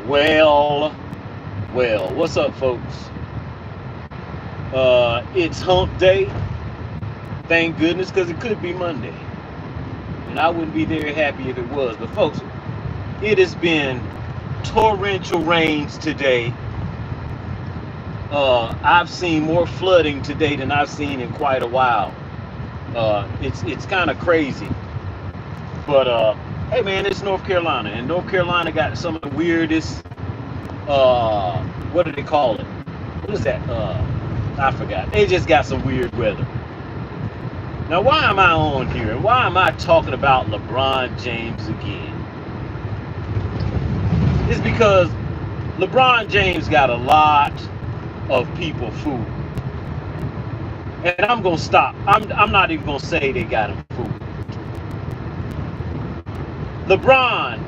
Well, what's up, folks? It's hump day. Thank goodness, because it could be Monday. And I wouldn't be very happy if it was. But, folks, it has been torrential rains today. I've seen more flooding today than I've seen in quite a while. It's kind of crazy. But, hey, man, it's North Carolina. And North Carolina got some of the weirdest, what do they call it? What is that? I forgot. They just got some weird weather. Now, why am I on here? And why am I talking about LeBron James again? It's because LeBron James got a lot of people fooled. And I'm going to stop. I'm not even going to say they got him fooled. LeBron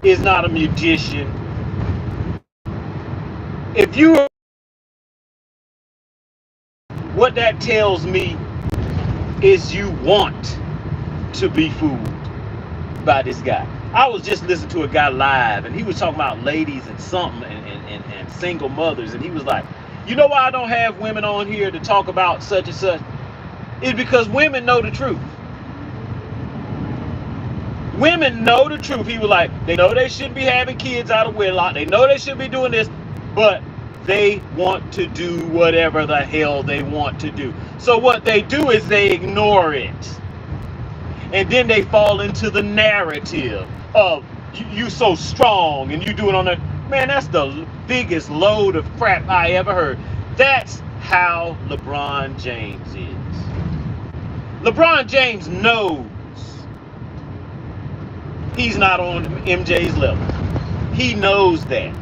is not a magician. If you, what that tells me is you want to be fooled by this guy. I was just listening to a guy live, and he was talking about ladies and something and single mothers, and he was like, you know why I don't have women on here to talk about such and such? It's because women know the truth. Women know the truth. He was like, they know they shouldn't be having kids out of wedlock. They know they should be doing this, but they want to do whatever the hell they want to do. So what they do is they ignore it. And then they fall into the narrative of you so strong and you do it on the, man, that's the biggest load of crap I ever heard. That's how LeBron James is. LeBron James knows he's not on MJ's level. He knows that.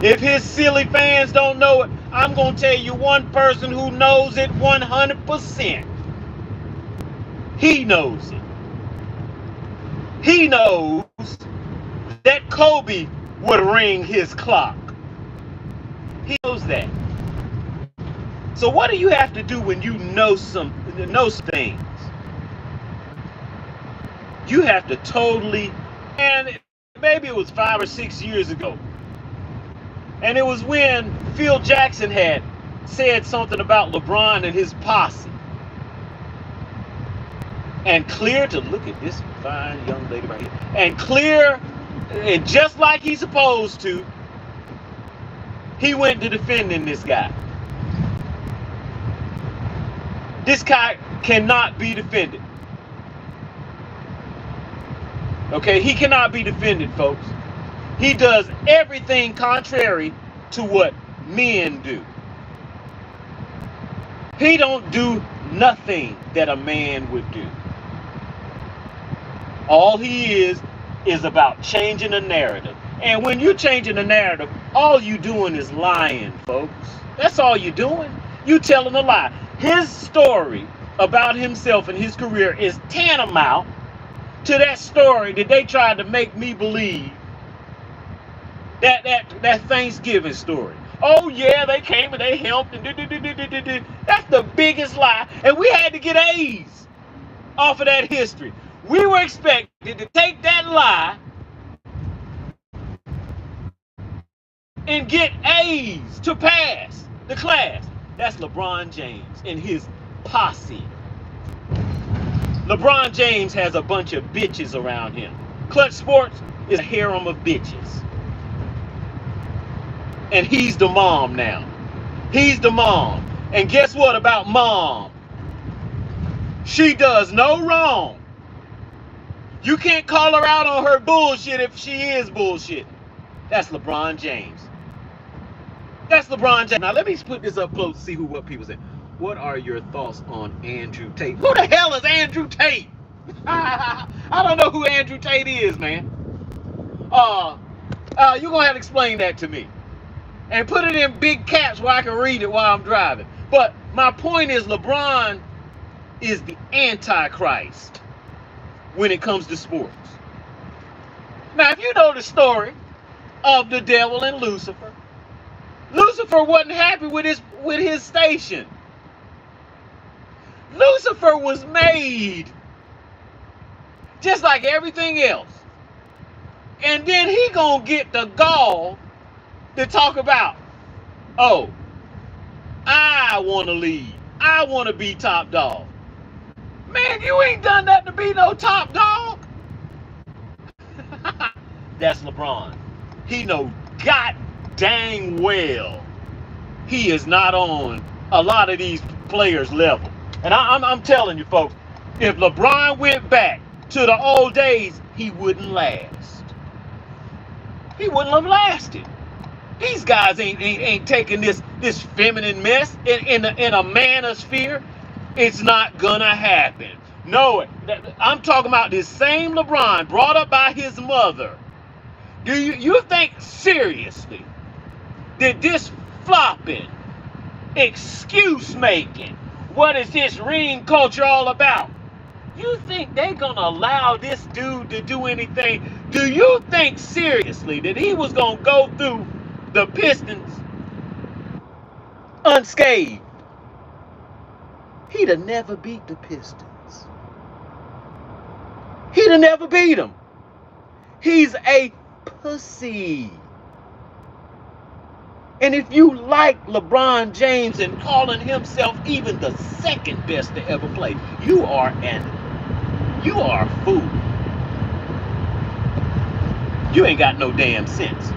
If his silly fans don't know it, I'm going to tell you one person who knows it 100%. He knows it. He knows that Kobe would ring his clock. He knows that. So what do you have to do when you know some things? You have to totally, and maybe it was 5 or 6 years ago. And it was when Phil Jackson had said something about LeBron and his posse. And Clear, to look at this fine young lady right here, and Clear, and just like he's supposed to, he went to defending this guy. This guy cannot be defended. Okay, he cannot be defended, folks. He does everything contrary to what men do. He don't do nothing that a man would do. All he is about changing the narrative. And when you're changing the narrative, all you doing is lying, folks. That's all you're doing. You telling a lie. His story about himself and his career is tantamount to that story that they tried to make me believe. That Thanksgiving story. Oh yeah, they came and they helped and that's the biggest lie. And we had to get A's off of that history. We were expected to take that lie and get A's to pass the class. That's LeBron James and his posse. LeBron James has a bunch of bitches around him. Clutch Sports is a harem of bitches. And he's the mom now. He's the mom. And guess what about mom? She does no wrong. You can't call her out on her bullshit if she is bullshit. That's LeBron James. That's LeBron James. Now let me put this up close to see what people say. What are your thoughts on Andrew Tate? Who the hell is Andrew Tate? I don't know who Andrew Tate is, man. You're going to have to explain that to me. And put it in big caps where I can read it while I'm driving. But my point is LeBron is the Antichrist when it comes to sports. Now, if you know the story of the devil and Lucifer, Lucifer wasn't happy with his station. Lucifer was made just like everything else. And then he gonna get the gall to talk about, oh, I want to lead. I want to be top dog. Man, you ain't done that to be no top dog. That's LeBron. He know god dang well he is not on a lot of these players' level. And I'm telling you, folks, if LeBron went back to the old days, he wouldn't last. He wouldn't have lasted. These guys ain't taking this feminine mess in a manosphere. It's not gonna happen. No, I'm talking about this same LeBron brought up by his mother. Do you think seriously that this flopping, excuse making, what is this ring culture all about? You think they gonna allow this dude to do anything? Do you think seriously that he was gonna go through the Pistons unscathed? He'd have never beat the Pistons. He'd have never beat them. He's a pussy. And if you like LeBron James and calling himself even the second best to ever play, you are a fool. You ain't got no damn sense.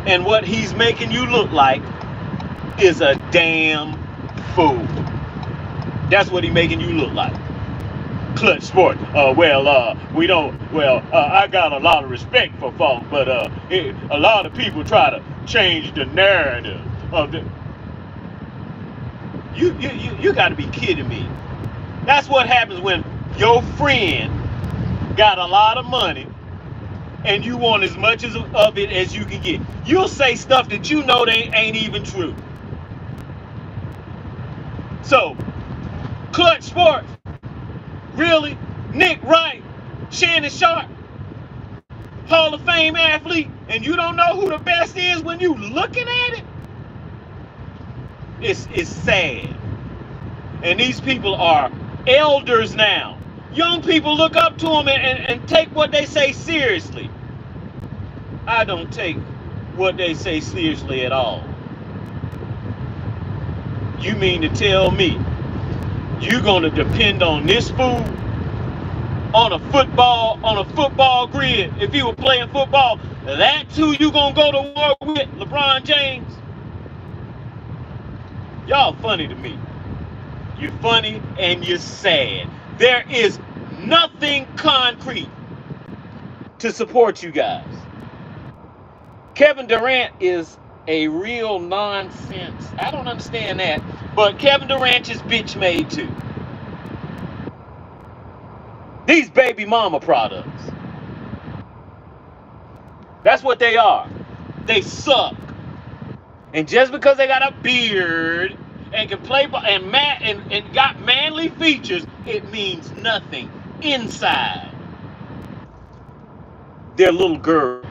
And what he's making you look like is a damn fool. That's what he's making you look like. Clutch Sport. We don't. I got a lot of respect for folk, but a lot of people try to change the narrative of the. You got to be kidding me. That's what happens when your friend got a lot of money and you want as much of it as you can get. You'll say stuff that you know they ain't even true. So, Clutch Sports, really? Nick Wright, Shannon Sharp, Hall of Fame athlete, and you don't know who the best is when you looking at it? It's sad. And these people are elders now. Young people look up to them and take what they say seriously. I don't take what they say seriously at all. You mean to tell me you're gonna depend on this fool on a football grid? If he were playing football, that's who you gonna go to war with, LeBron James? Y'all funny to me. You're funny and you're sad. There is nothing concrete to support you guys. Kevin Durant is a real nonsense. I don't understand that. But Kevin Durant is bitch made too. These baby mama products. That's what they are. They suck. And just because they got a beard and can play and got manly features, it means nothing inside. They're little girls.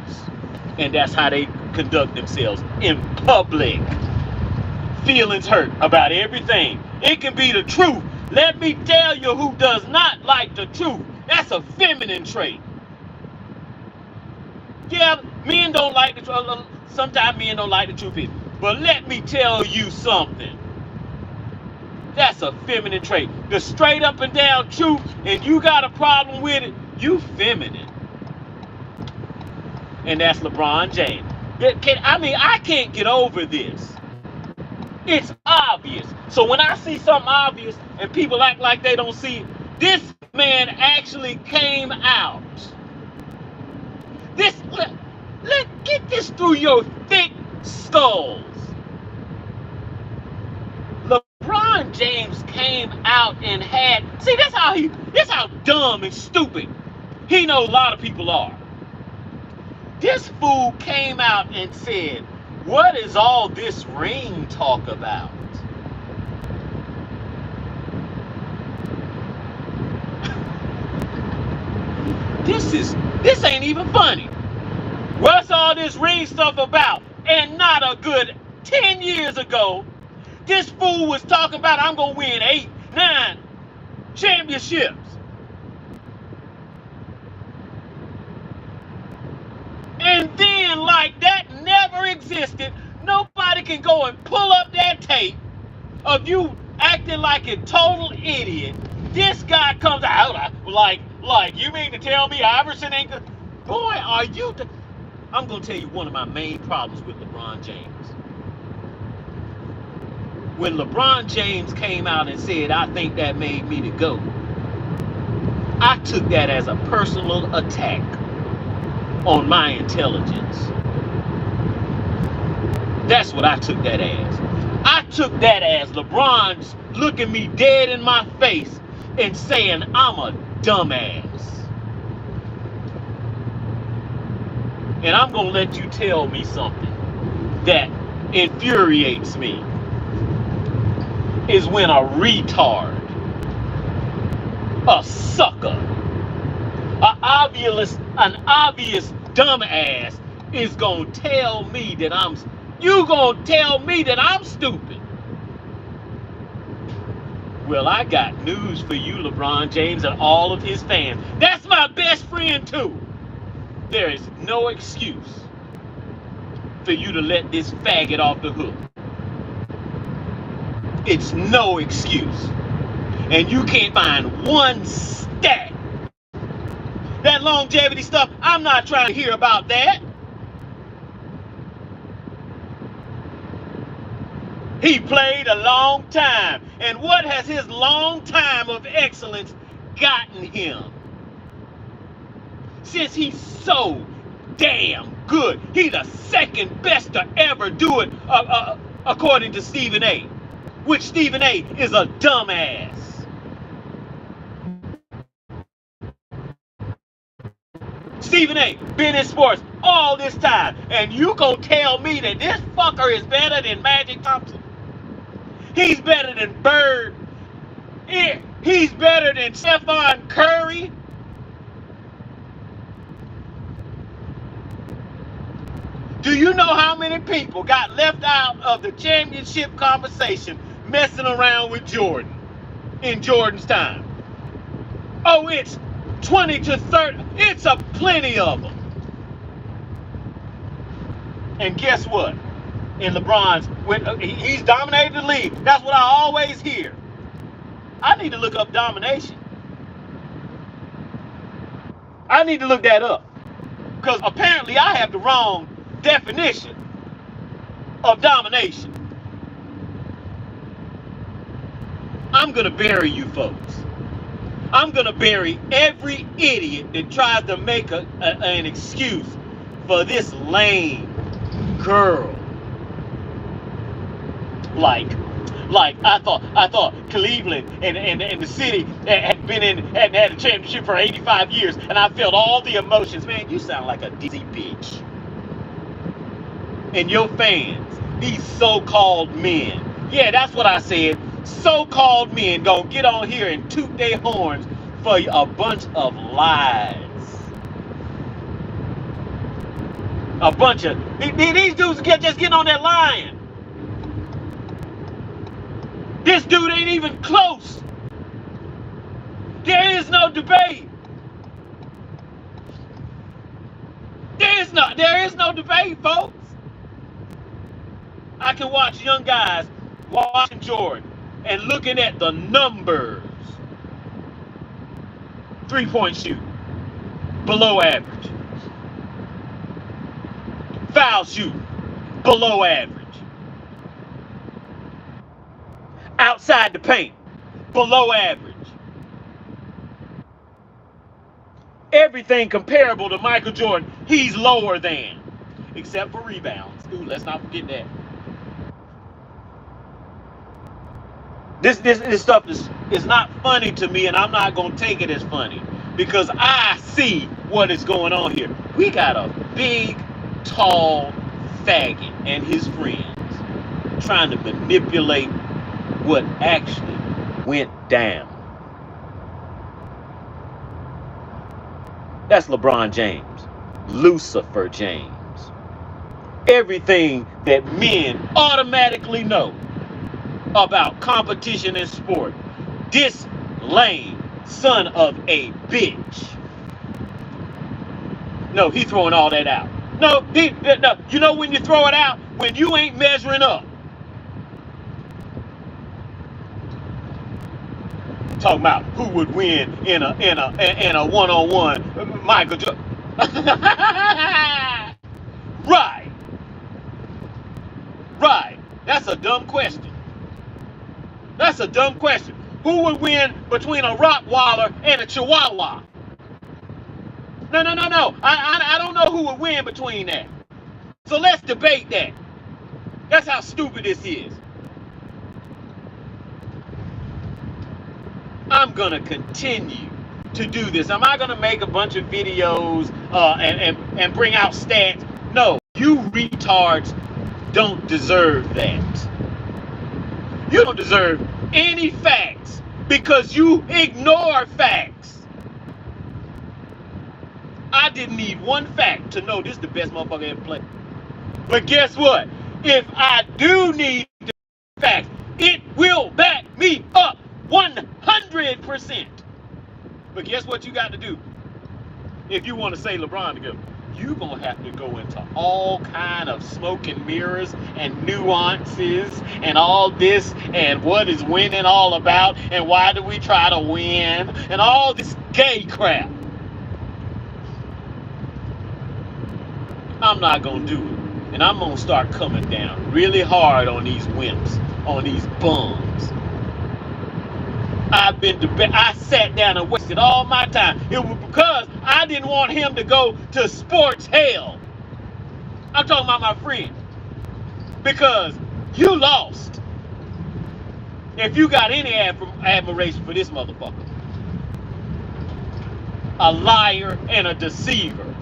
And that's how they conduct themselves in public. Feelings hurt about everything. It can be the truth. Let me tell you who does not like the truth. That's a feminine trait. Yeah, men don't like the truth. Sometimes men don't like the truth either. But let me tell you something. That's a feminine trait. The straight up and down truth, and you got a problem with it, you feminine. And that's LeBron James. I can't get over this. It's obvious. So when I see something obvious and people act like they don't see it, this man actually came out. Get this through your thick skulls. LeBron James came out and that's how dumb and stupid he knows a lot of people are. This fool came out and said, what is all this ring talk about? This ain't even funny. What's all this ring stuff about? And not a good 10 years ago, this fool was talking about I'm going to win 8, 9 championships. And then, like that never existed, nobody can go and pull up that tape of you acting like a total idiot. This guy comes out like you mean to tell me Iverson ain't good? Boy, are you... I'm going to tell you one of my main problems with LeBron James. When LeBron James came out and said, I think that made me the GOAT, I took that as a personal attack on my intelligence. That's what I took that as. I took that as LeBron's looking me dead in my face and saying I'm a dumbass. And I'm going to let you tell me something that infuriates me is when a retard, a sucker, an obvious dumbass is going to tell me that you going to tell me that I'm stupid. Well, I got news for you, LeBron James and all of his fans. That's my best friend too. There is no excuse for you to let this faggot off the hook. It's no excuse. And you can't find one stat. That longevity stuff, I'm not trying to hear about that. He played a long time. And what has his long time of excellence gotten him? Since he's so damn good, he's the second best to ever do it, according to Stephen A. Which Stephen A. is a dumbass. Stephen A. been in sports all this time, and you gonna tell me that this fucker is better than Magic Thompson? He's better than Bird. He's better than Stephon Curry. Do you know how many people got left out of the championship conversation messing around with Jordan in Jordan's time? Oh, it's 20 to 30. It's a plenty of them. And guess what? In LeBron's, when he's dominated the league, that's what I always hear. I need to look up domination. I need to look that up. Because apparently I have the wrong definition of domination. I'm going to bury you folks. I'm going to bury every idiot that tries to make an excuse for this lame girl. Like I thought Cleveland and the city had had a championship for 85 years, and I felt all the emotions. Man, you sound like a dizzy bitch. And your fans, these so-called men, yeah, that's what I said. So-called men gonna get on here and toot their horns for a bunch of lies. A bunch of these dudes just getting on that line. This dude ain't even close. There is no debate. There is no debate, folks. I can watch young guys watching Jordan and looking at the numbers. 3-point shoot, below average. Foul shoot, below average. Outside the paint, below average. Everything comparable to Michael Jordan, he's lower than. Except for rebounds. Ooh, let's not forget that. This stuff is not funny to me, and I'm not going to take it as funny. Because I see what is going on here. We got a big, tall faggot and his friends trying to manipulate what actually went down. That's LeBron James, Lucifer James. Everything that men automatically know about competition in sport. This lame son of a bitch. No, he's throwing all that out. No, no. You know when you throw it out? When you ain't measuring up. Talking about who would win in a one-on-one. Michael Jordan. Right. Right. That's a dumb question. That's a dumb question. Who would win between a Rottweiler and a Chihuahua? No, no, no, no. I don't know who would win between that. So let's debate that. That's how stupid this is. I'm going to continue to do this. Am I going to make a bunch of videos and bring out stats? No, you retards don't deserve that. You don't deserve any facts because you ignore facts. I didn't need one fact to know this is the best motherfucker ever played. But guess what? If I do need the facts, it will back me up 100%. But guess what you got to do? If you want to say LeBron to go, you're going to have to go into all kind of smoke and mirrors and nuances and all this and what is winning all about and why do we try to win and all this gay crap. I'm not going to do it. And I'm going to start coming down really hard on these wimps, on these bums. I sat down and wasted all my time. It was because I didn't want him to go to sports hell. I'm talking about my friend. Because you lost. If you got any admiration for this motherfucker. A liar and a deceiver.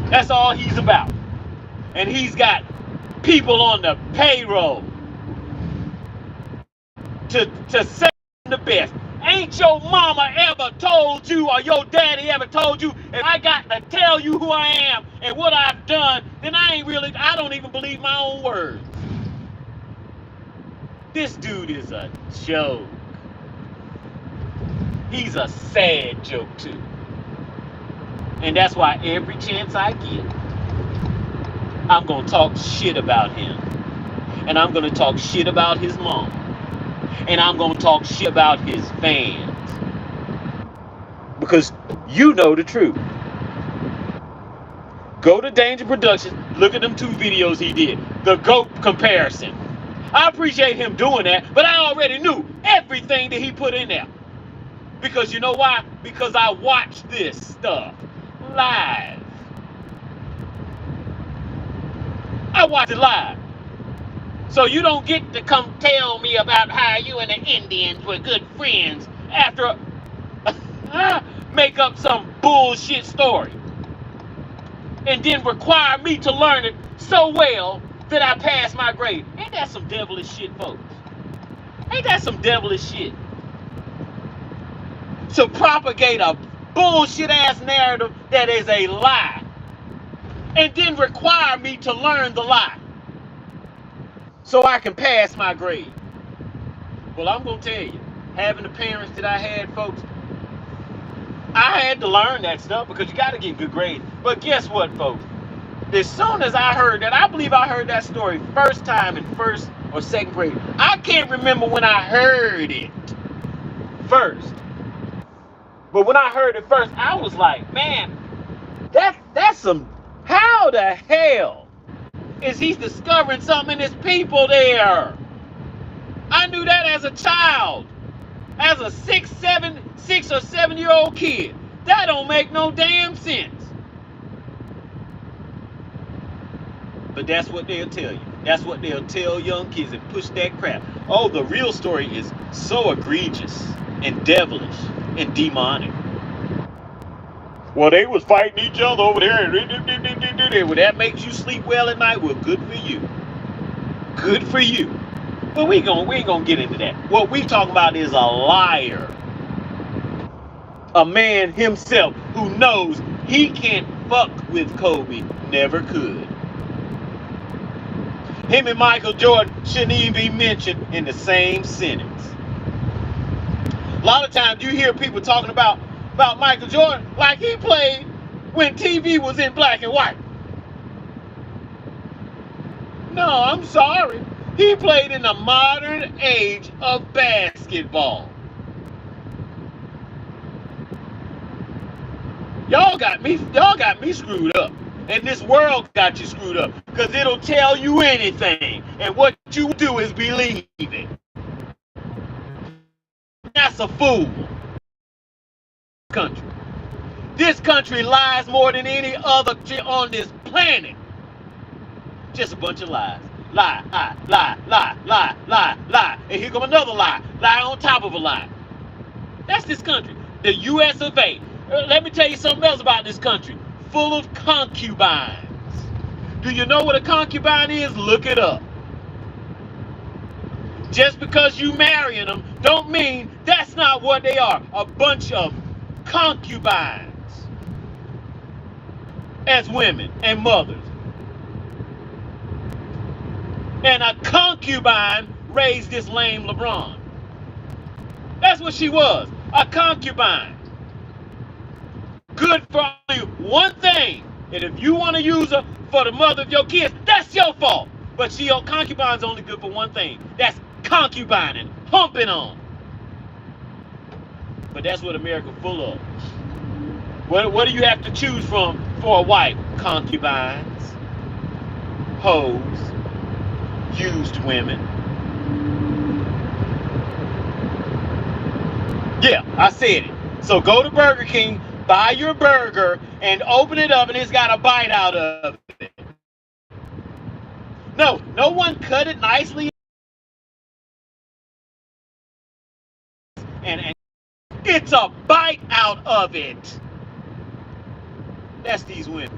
That's all he's about. And he's got people on the payroll to say the best. Ain't your mama ever told you or your daddy ever told you if I got to tell you who I am and what I've done, then I don't even believe my own words. This dude is a joke. He's a sad joke too. And that's why every chance I get, I'm going to talk shit about him. And I'm going to talk shit about his mom. And I'm going to talk shit about his fans. Because you know the truth. Go to Danger Productions. Look at them 2 videos he did. The GOAT comparison. I appreciate him doing that. But I already knew everything that he put in there. Because you know why? Because I watched this stuff live. I watched it live. So you don't get to come tell me about how you and the Indians were good friends after make up some bullshit story. And then require me to learn it so well that I pass my grade. Ain't that some devilish shit, folks? Ain't that some devilish shit? To propagate a bullshit ass narrative that is a lie. And then require me to learn the lie. So I can pass my grade. Well, I'm going to tell you, having the parents that I had, folks, I had to learn that stuff because you got to get good grades. But guess what, folks? As soon as I heard that, I believe I heard that story first time in 1st or 2nd grade. I can't remember when I heard it first. But when I heard it first, I was like, man, that's some, how the hell is he discovering something in his people there? I knew that as a child, as a 6 or 7 year old kid. That don't make no damn sense. But that's what they'll tell you. That's what they'll tell young kids and push that crap. Oh, the real story is so egregious and devilish and demonic. Well, they was fighting each other over there. Well, that makes you sleep well at night. Well, good for you. Good for you. But we ain't gonna get into that. What we talking about is a liar. A man himself who knows he can't fuck with Kobe. Never could. Him and Michael Jordan shouldn't even be mentioned in the same sentence. A lot of times you hear people talking about Michael Jordan like he played when TV was in black and white. No, I'm sorry. He played in the modern age of basketball. Y'all got me screwed up. And this world got you screwed up. Because it'll tell you anything. And what you do is believe it. That's a fool. Country. This country lies more than any other on this planet. Just a bunch of lies. Lie, lie, lie, lie, lie, lie, lie. And here comes another lie. Lie on top of a lie. That's this country. The US of A. Let me tell you something else about this country. Full of concubines. Do you know what a concubine is? Look it up. Just because you marrying them don't mean that's not what they are. A bunch of concubines as women and mothers. And a concubine raised this lame LeBron. That's what she was, a concubine. Good for only one thing. And if you want to use her for the mother of your kids, that's your fault. But concubine's only good for one thing. That's concubining, humping on. But that's what America's full of. What do you have to choose from for a wife? Concubines, hoes, used women. Yeah, I said it. So go to Burger King, buy your burger, and open it up, and it's got a bite out of it. No one cut it nicely. And it's a bite out of it. That's these women.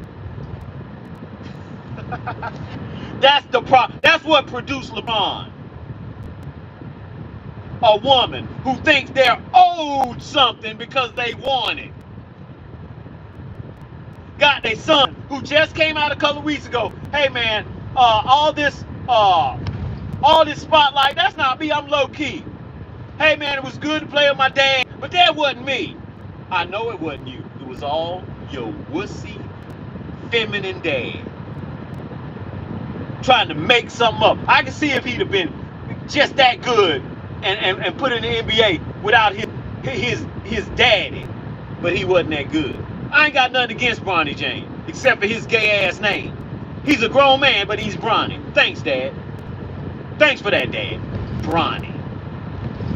That's the problem. That's what produced LeBron. A woman who thinks they're owed something because they want it. Got their son who just came out a couple of weeks ago. Hey man, all this spotlight, that's not me. I'm low key. Hey man, it was good to play with my dad, but that wasn't me. I know it wasn't you. It was all your wussy, feminine dad trying to make something up. I can see if he'd have been just that good and put in the NBA without his daddy, but he wasn't that good. I ain't got nothing against Bronny James, except for his gay ass name. He's a grown man, but he's Bronny. Thanks, Dad. Thanks for that, Dad. Bronny.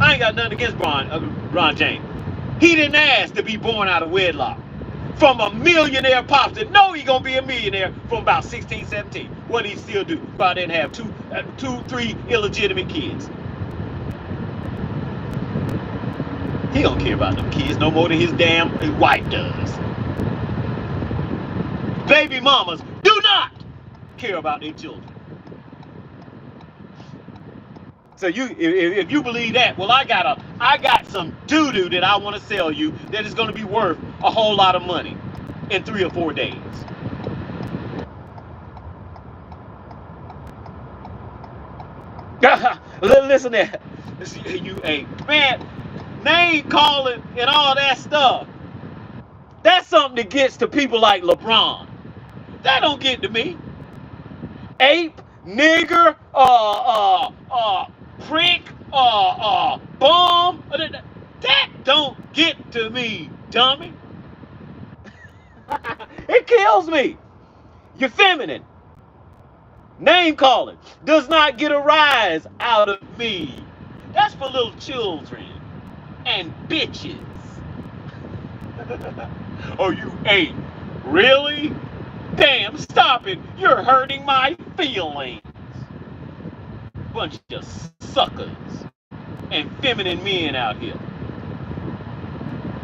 I ain't got nothing against Ron James. He didn't ask to be born out of wedlock. From a millionaire pops that know he gonna be a millionaire from about 16, 17. What did he still do? Go out there and have two, three illegitimate kids. He don't care about them kids no more than his wife does. Baby mamas do not care about their children. So if you believe that, well, I got some doo-doo that I want to sell you that is going to be worth a whole lot of money in 3 or 4 days. Listen there. You ain't man, name calling and all that stuff. That's something that gets to people like LeBron. That don't get to me. Ape, nigger, prick, bum. That don't get to me, dummy. It kills me. You're feminine. Name calling does not get a rise out of me. That's for little children and bitches. Oh, you ain't. Really? Damn, stop it. You're hurting my feelings. Bunch of suckers and feminine men out here.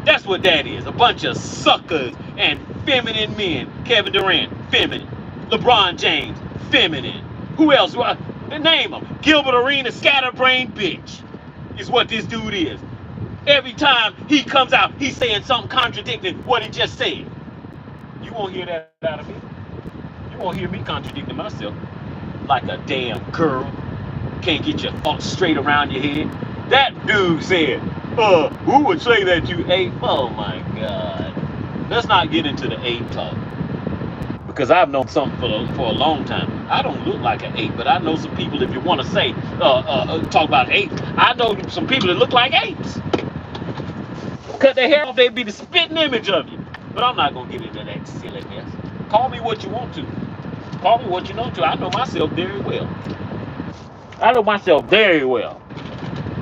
That's what that is. A bunch of suckers and feminine men. Kevin Durant, feminine. LeBron James, feminine. Who else? Name them. Gilbert Arenas, scatterbrained bitch is what this dude is. Every time he comes out, he's saying something contradicting what he just said. You won't hear that out of me. You won't hear me contradicting myself like a damn girl. Can't get your thoughts straight around your head. That dude said, who would say that you ate? Oh my God. let's not get into the 8 talk. Because I've known something for a long time. I don't look like an 8, but I know some people, if you want to say, talk about 8, I know some people that look like 8s. Cut their hair off, they'd be the spitting image of you. But I'm not going to get into that silliness. Call me what you want to. Call me what you know to. I know myself very well. I know myself very well.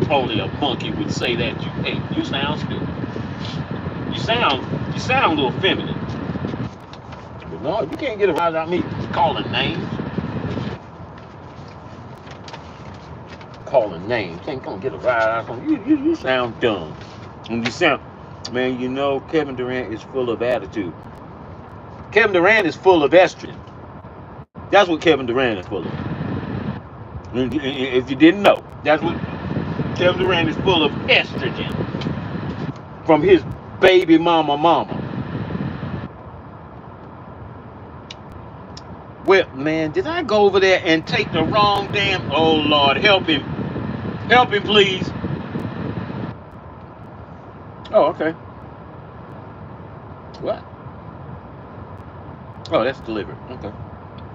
Only a monkey would say that. You sound stupid. You sound a little feminine. But no, you can't get around without me calling names. Calling names. Can't come get a ride out. You sound dumb. And you sound, man, you know Kevin Durant is full of attitude. Kevin Durant is full of estrogen. That's what Kevin Durant is full of. If you didn't know, that's what Kevin Durant is full of, estrogen. From his baby mama. Well, man, did I go over there and take the wrong damn... Oh, Lord, help him. Help him, please. Oh, okay. What? Oh, that's delivered. Okay.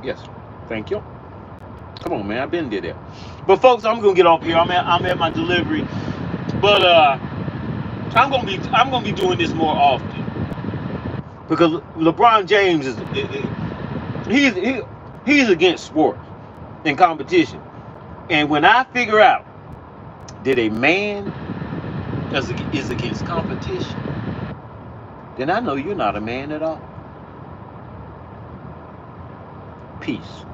Yes. Thank you. Come on, man. I've been there. But, folks, I'm going to get off here. I'm at my delivery. But I'm gonna be doing this more often. Because LeBron James he's against sports and competition. And when I figure out that a man is against competition, then I know you're not a man at all. Peace.